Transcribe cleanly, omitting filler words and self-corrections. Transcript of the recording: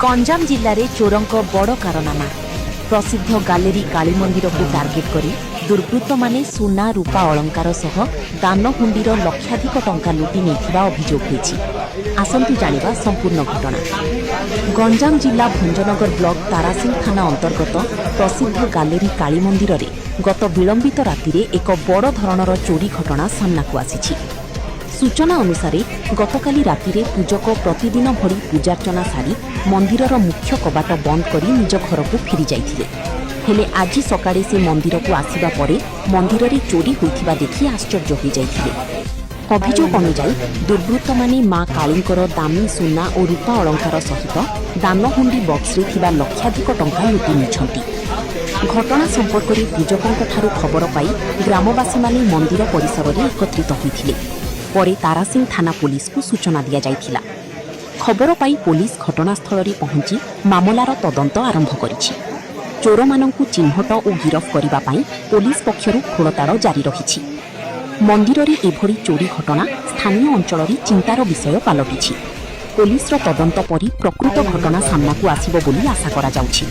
गंजाम जिले में चोरों बड़ कारनामा प्रसिद्ध गैलेरी काली मंदिर को टार्गेट करी दुर्बृत्त माने सुना रूपा अलंकार सह दानहुंडीर लक्षाधिक टंका लुटि नेथिबा अभियोग होईछि। आसंतु जानिबा संपूर्ण घटना। गंजाम जिला भंजनगर ब्लॉक तारासिंह थाना अंतर्गत प्रसिद्ध गैलेरी काली मंदिर रे गत विलंबित राति एक बड़ धरणर चोरी घटना सामना को आसीछि। सूचना अनुसार गतकाली राति पूजक प्रतिदिन भरी पूजार्चना सारी मंदिरर मुख्य कबाट बंद करी निज घर को फेरी जाइथिले। हेले आज सकाळे से मंदिर को आसिबा परे मंदिर रे चोरी होइथिबा देखि आश्चर्य हो जाइथिले। अभियोग अनुसार दुर्बृत्त माने मां कालींकर दामी सुना और रूपा अलंकार सहित दानहुंडी बक्स रे थिबा लक्षाधिक टंका लुटि नेछंती। घटना संपर्क में पूजकों ठारू खबर पाई ग्रामवासी माने मंदिर परिसर में एकत्रित होइथिले। परे तारासिंह थाना पुलिस को सूचना दिया जाइथिला। खबर पाई पुलिस घटनास्थल में पहुंची मामलार तदंत आरंभ करिछि। चोर मानंकु चिन्हट और गिरफ करिबा पाई पुलिस पक्षरु खोलताड़ जारी रहिछि। मंदिर रे एभरी चोरी घटना स्थानीय अंचल में चिंतार विषय पालटिछि। पुलिसर तदंत परि प्रकृत घटना सामना को आसिबो बोली आशा करा जाउछि।